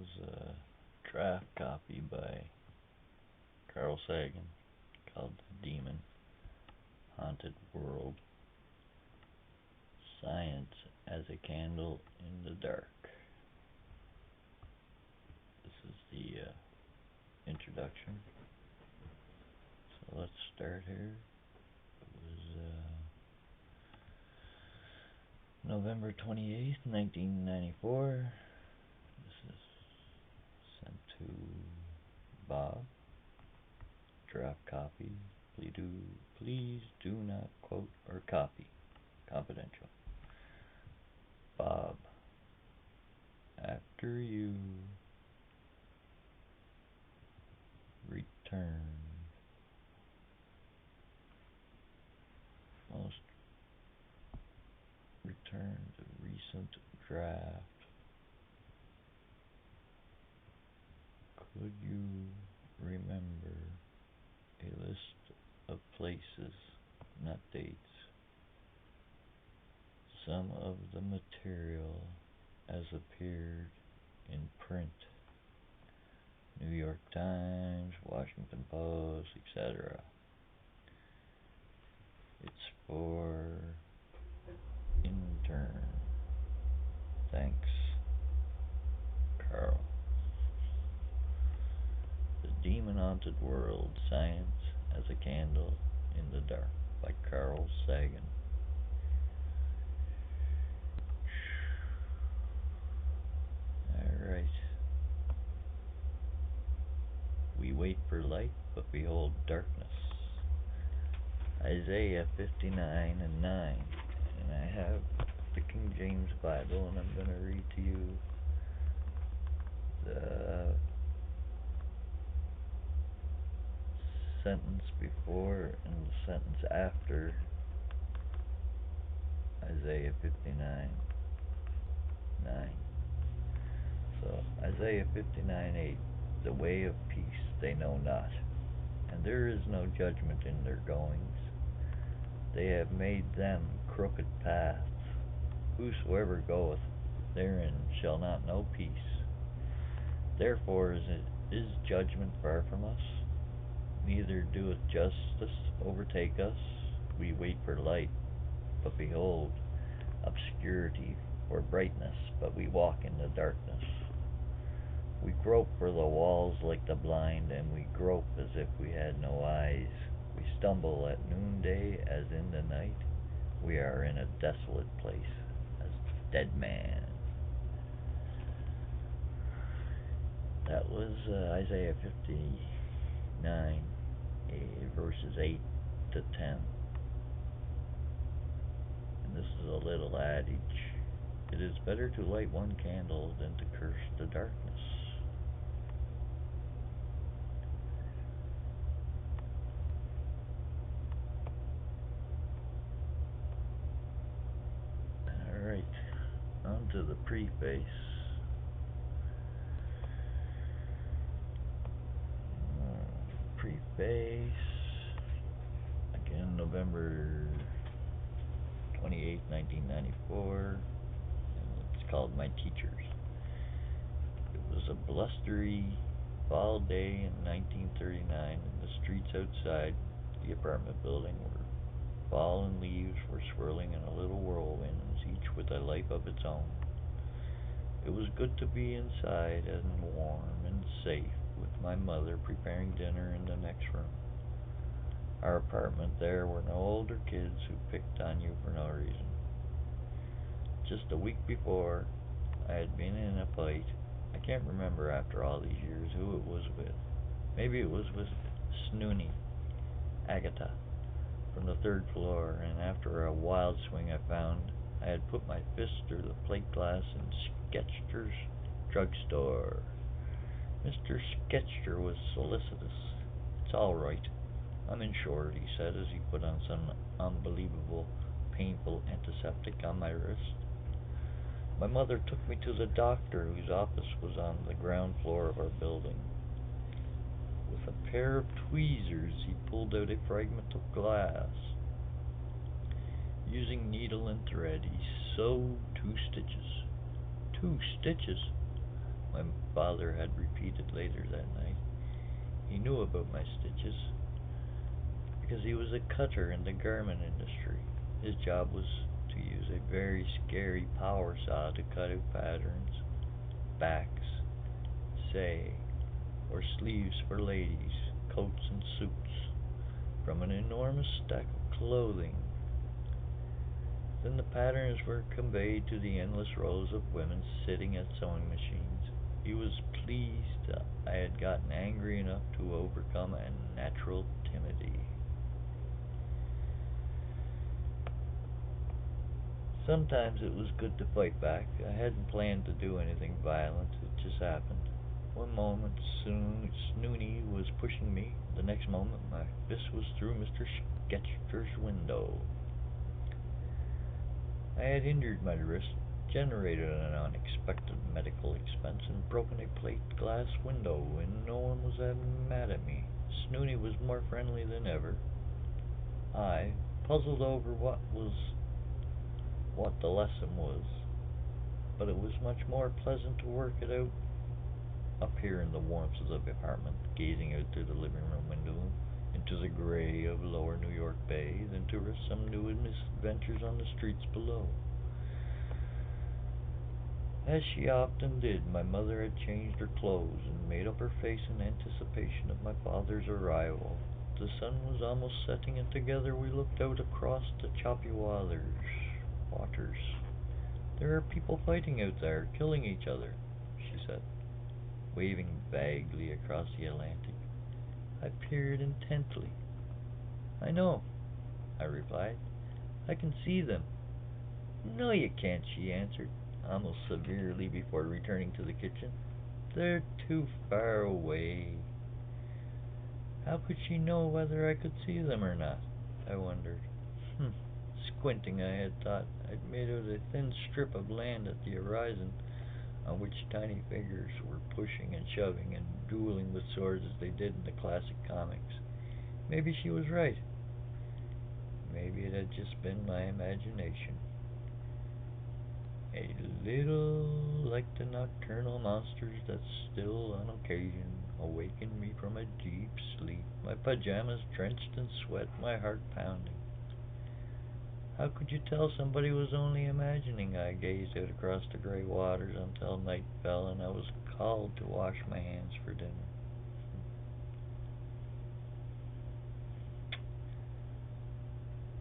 was a draft copy by Carl Sagan called The Demon Haunted World, Science as a Candle in the Dark. This is the introduction. So let's start here. It was November 28th, 1994. This is sent to Bob. Draft copy. Please do not quote or copy. Confidential. Bob. After you return the recent draft, could you remember a list of places, not dates, some of the material as appeared in print, New York Times, Washington Post, etc. It's for intern. Thanks, Carl. The Demon Haunted World, Science as a Candle in the Dark by Carl Sagan. Alright. We wait for light, but behold darkness. Isaiah 59:9. And I have the King James Bible, and I'm going to read to you the sentence before and the sentence after Isaiah 59:9. So, Isaiah 59:8. The way of peace they know not, and there is no judgment in their goings. They have made them crooked paths. Whosoever goeth therein shall not know peace. Therefore is judgment far from us, neither doeth justice overtake us. We wait for light, but behold, obscurity; for brightness, but we walk in the darkness. We grope for the walls like the blind, and we grope as if we had no eyes. We stumble at noonday as in the night. We are in a desolate place as dead man. That was Isaiah 59, verses 8 to 10. And this is a little adage. It is better to light one candle than to curse the darkness. Alright, on to the preface. Preface. Again, November 28, 1994. And it's called My Teachers. It was a blustery fall day in 1939, and the streets outside the apartment building were fallen leaves were swirling in a little whirlwinds, each with a life of its own. It was good to be inside and warm and safe, with my mother preparing dinner in the next room. Our apartment, there were no older kids who picked on you for no reason. Just a week before, I had been in a fight. I can't remember after all these years who it was with. Maybe it was with Snoony, Agatha, from the third floor, and after a wild swing I found I had put my fist through the plate glass in Skechter's drugstore. Mr. Skechter was solicitous. It's all right. I'm insured, he said as he put on some unbelievable, painful antiseptic on my wrist. My mother took me to the doctor, whose office was on the ground floor of our building. With a pair of tweezers, he pulled out a fragment of glass. Using needle and thread, he sewed 2 stitches. 2 stitches! my father had repeated later that night. He knew about my stitches because he was a cutter in the garment industry. His job was to use a very scary power saw to cut out patterns, backs, say, or sleeves for ladies, coats and suits, from an enormous stack of clothing. Then the patterns were conveyed to the endless rows of women sitting at sewing machines. He was pleased I had gotten angry enough to overcome a natural timidity. Sometimes it was good to fight back. I hadn't planned to do anything violent, it just happened. One moment Snooney was pushing me, the next moment my fist was through Mr. Sketcher's window. I had injured my wrist, generated an unexpected medical expense, and broken a plate glass window, and no one was mad at me. Snooney was more friendly than ever. I, puzzled over what the lesson was, but it was much more pleasant to work it out up here in the warmth of the apartment, gazing out through the living room window into the gray of lower New York Bay, than to risk some new misadventures on the streets below. As she often did, my mother had changed her clothes and made up her face in anticipation of my father's arrival. The sun was almost setting, and together we looked out across the choppy waters. There are people fighting out there, killing each other, she said, waving vaguely across the Atlantic. I peered intently. I know, I replied. I can see them. No, you can't, she answered, almost severely, before returning to the kitchen. They're too far away. How could she know whether I could see them or not? I wondered. Squinting, I had thought I'd made out a thin strip of land at the horizon, on which tiny figures were pushing and shoving and dueling with swords as they did in the classic comics. Maybe she was right. Maybe it had just been my imagination. A little like the nocturnal monsters that still, on occasion, awakened me from a deep sleep, my pajamas drenched in sweat, my heart pounding. How could you tell somebody was only imagining? I gazed out across the gray waters until night fell and I was called to wash my hands for dinner.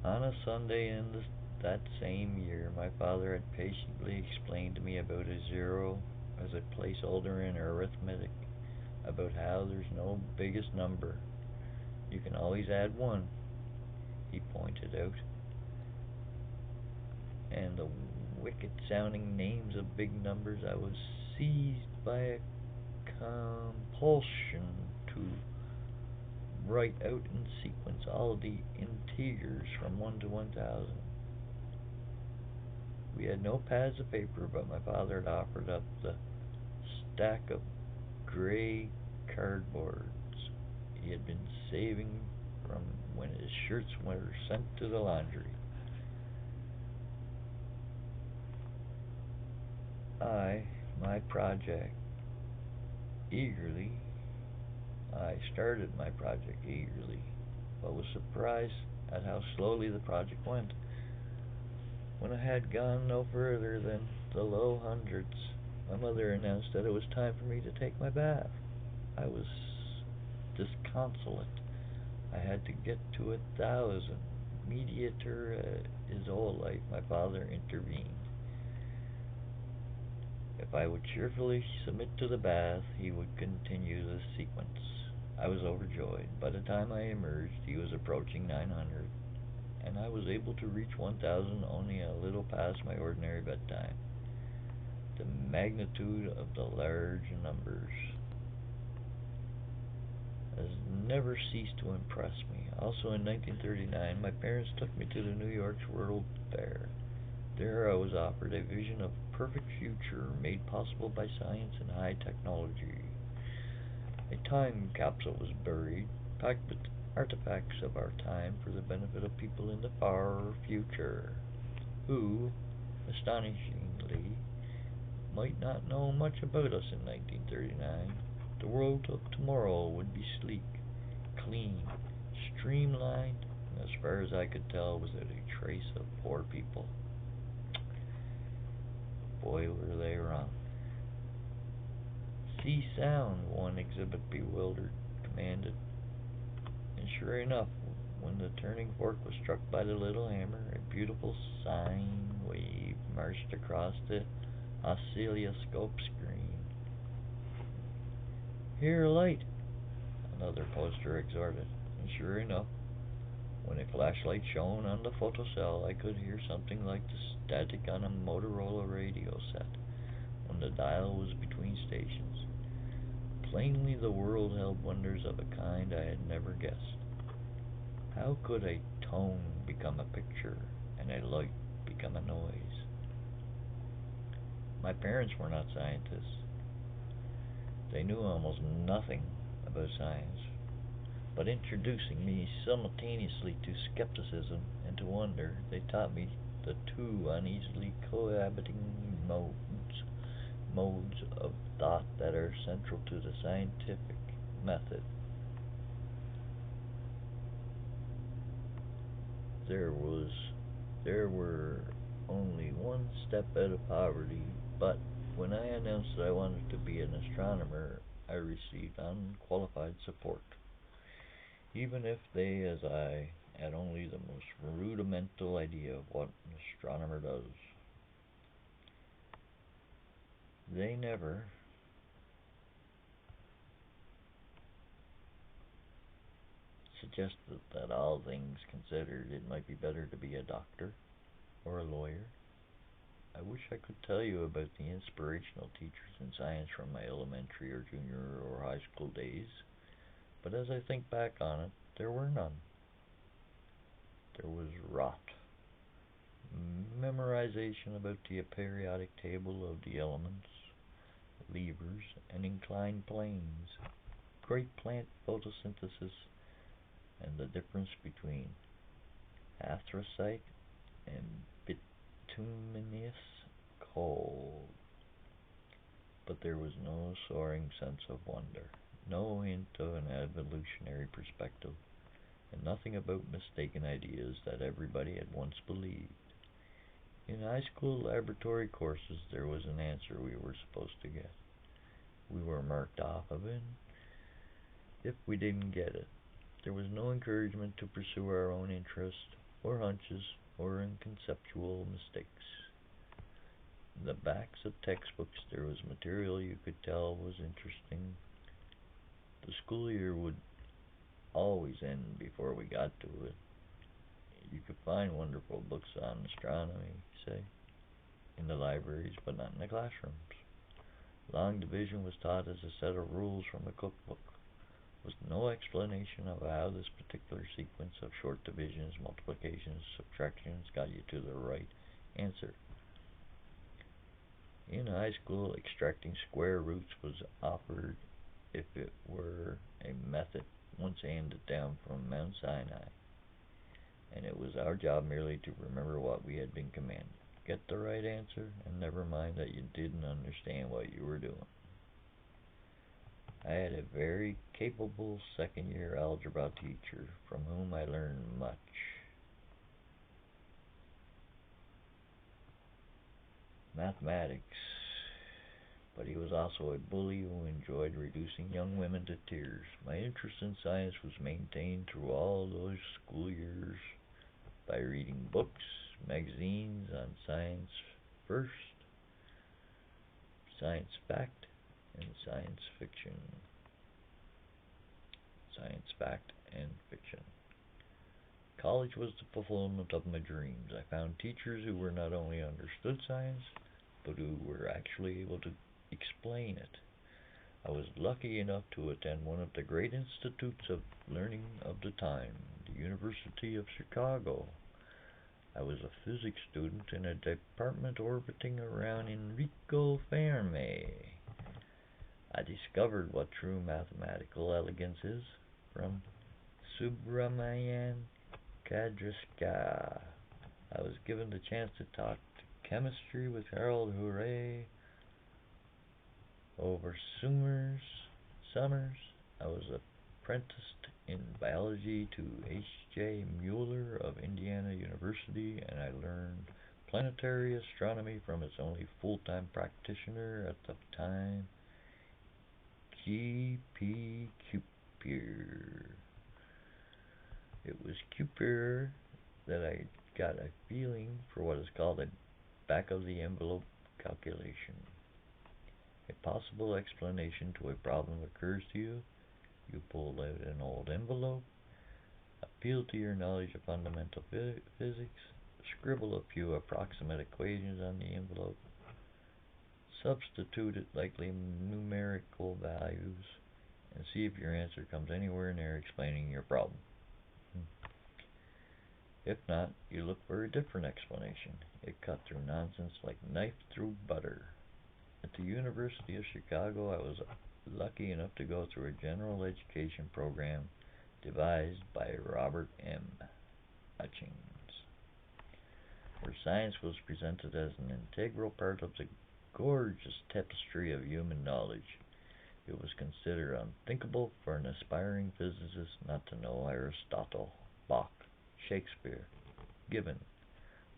On a Sunday in that same year, my father had patiently explained to me about a zero as a placeholder in arithmetic, about how there's no biggest number. You can always add one, he pointed out. And the wicked sounding names of big numbers, I was seized by a compulsion to write out in sequence all the integers from 1 to 1,000. We had no pads of paper, but my father had offered up the stack of gray cardboards he had been saving from when his shirts were sent to the laundry. My project eagerly. I started my project eagerly, but was surprised at how slowly the project went. When I had gone no further than the low hundreds, my mother announced that it was time for me to take my bath. I was disconsolate. I had to get to 1,000. Mediator his whole life, my father intervened. If I would cheerfully submit to the bath, he would continue the sequence. I was overjoyed. By the time I emerged, he was approaching 900, and I was able to reach 1,000 only a little past my ordinary bedtime. The magnitude of the large numbers has never ceased to impress me. Also in 1939, my parents took me to the New York's World Fair. There I was offered a vision of a perfect future made possible by science and high technology. A time capsule was buried, packed with artifacts of our time for the benefit of people in the far future, who, astonishingly, might not know much about us in 1939. The world of tomorrow would be sleek, clean, streamlined, and as far as I could tell, without a trace of poor people. Boy, were they wrong. See sound, one exhibit bewildered commanded, and sure enough, when the turning fork was struck by the little hammer, a beautiful sine wave marched across the oscilloscope screen. Here, light, another poster exhorted, and sure enough, when a flashlight shone on the photocell, I could hear something like the static on a Motorola radio set when the dial was between stations. Plainly, the world held wonders of a kind I had never guessed. How could a tone become a picture and a light become a noise? My parents were not scientists. They knew almost nothing about science, but introducing me simultaneously to skepticism and to wonder, they taught me the two uneasily cohabiting modes of thought that are central to the scientific method. There were only one step out of poverty, but when I announced that I wanted to be an astronomer, I received unqualified support, even if they, as I, had only the most rudimental idea of what an astronomer does. They never suggested that all things considered, it might be better to be a doctor or a lawyer. I wish I could tell you about the inspirational teachers in science from my elementary or junior or high school days, but as I think back on it, there were none. There was rot, memorization about the periodic table of the elements, levers, and inclined planes, great plant photosynthesis, and the difference between anthracite and bituminous coal. But there was no soaring sense of wonder, no hint of an evolutionary perspective, and nothing about mistaken ideas that everybody had once believed. In high school laboratory courses, there was an answer we were supposed to get. We were marked off of it if we didn't get it. There was no encouragement to pursue our own interests, or hunches, or in conceptual mistakes. In the backs of textbooks, there was material you could tell was interesting. The school year would always end before we got to it. You could find wonderful books on astronomy, say, in the libraries, but not in the classrooms. Long division was taught as a set of rules from a cookbook, with no explanation of how this particular sequence of short divisions, multiplications, subtractions got you to the right answer. In high school, extracting square roots was offered if it were a method once handed down from Mount Sinai, and it was our job merely to remember what we had been commanded. Get the right answer, and never mind that you didn't understand what you were doing. I had a very capable second-year algebra teacher from whom I learned much. Mathematics, but he was also a bully who enjoyed reducing young women to tears. My interest in science was maintained through all those school years by reading books, magazines on science first, science fact, and science fiction. Science fact and fiction. College was the fulfillment of my dreams. I found teachers who were not only understood science, but who were actually able to explain it. I was lucky enough to attend one of the great institutes of learning of the time, the University of Chicago. I was a physics student in a department orbiting around Enrico Fermi. I discovered what true mathematical elegance is from Subrahmanyan Chandrasekhar. I was given the chance to talk chemistry with Harold Urey, Over summers, I was apprenticed in biology to H.J. Mueller of Indiana University, and I learned planetary astronomy from its only full-time practitioner at the time, G.P. Cooper. It was Cooper that I got a feeling for what is called a back-of-the-envelope calculation. A possible explanation to a problem occurs to you. You pull out an old envelope, appeal to your knowledge of fundamental physics, scribble a few approximate equations on the envelope, substitute it likely numerical values, and see if your answer comes anywhere near explaining your problem. If not, you look for a different explanation. It cut through nonsense like knife through butter. At the University of Chicago, I was lucky enough to go through a general education program devised by Robert M. Hutchings, where science was presented as an integral part of the gorgeous tapestry of human knowledge. It was considered unthinkable for an aspiring physicist not to know Aristotle, Bach, Shakespeare, Gibbon,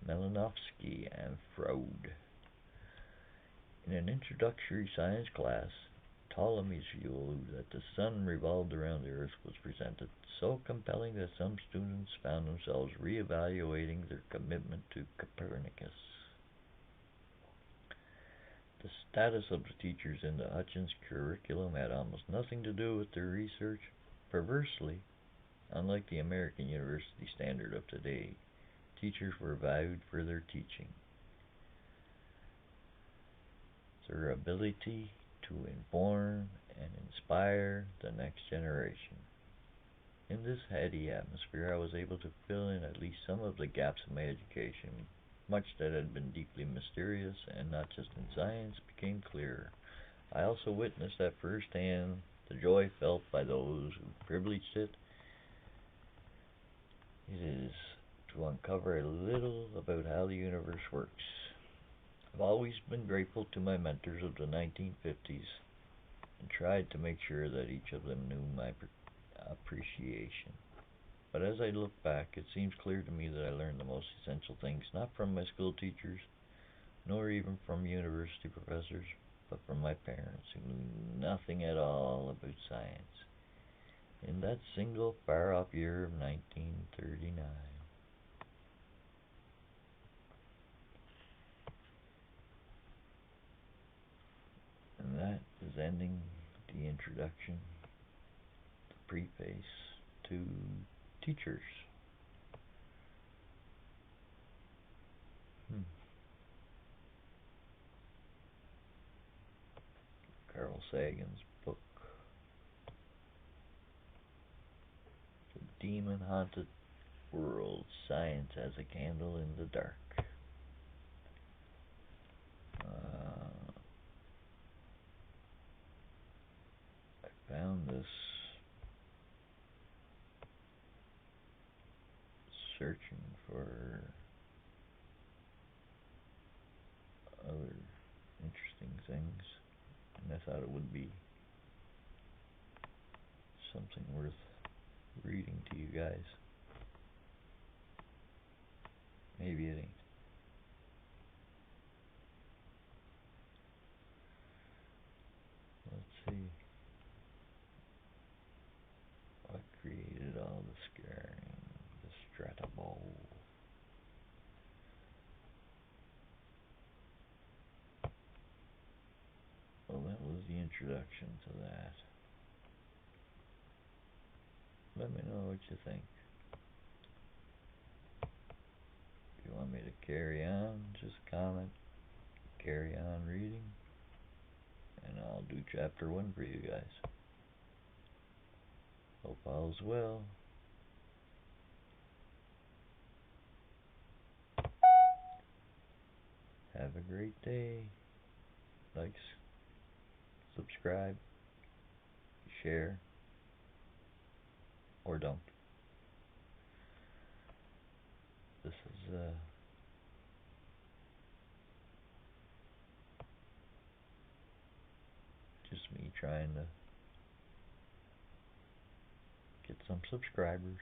Malinowski, and Freud. In an introductory science class, Ptolemy's view that the sun revolved around the earth was presented, so compelling that some students found themselves re-evaluating their commitment to Copernicus. The status of the teachers in the Hutchins curriculum had almost nothing to do with their research. Perversely, unlike the American university standard of today, teachers were valued for their teaching, their ability to inform and inspire the next generation. In this heady atmosphere, I was able to fill in at least some of the gaps in my education. Much that had been deeply mysterious, and not just in science, became clearer. I also witnessed at first hand the joy felt by those who privileged it. It is to uncover a little about how the universe works. I've always been grateful to my mentors of the 1950s and tried to make sure that each of them knew my appreciation. But as I look back, it seems clear to me that I learned the most essential things not from my school teachers, nor even from university professors, but from my parents, who knew nothing at all about science. In that single far-off year of 1939. And that is ending the introduction, the preface to teachers. Carl Sagan's book, The Demon-Haunted World, Science as a Candle in the Dark. I found this searching for other interesting things, and I thought it would be something worth reading to you guys. Maybe it ain't. Let's see. What created all the scaring? The Stratabo. Well, that was the introduction to that. Let me know what you think. If you want me to carry on, just comment, carry on reading, and I'll do chapter 1 for you guys. Hope all's well. Have a great day. Like, subscribe, share, or don't. This is trying to get some subscribers,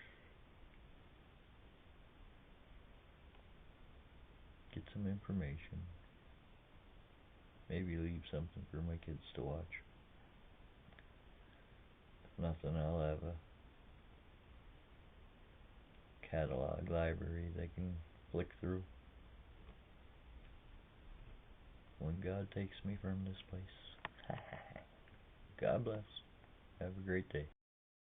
get some information, maybe leave something for my kids to watch. If nothing, I'll have a catalog library they can flick through when God takes me from this place. God bless. Have a great day.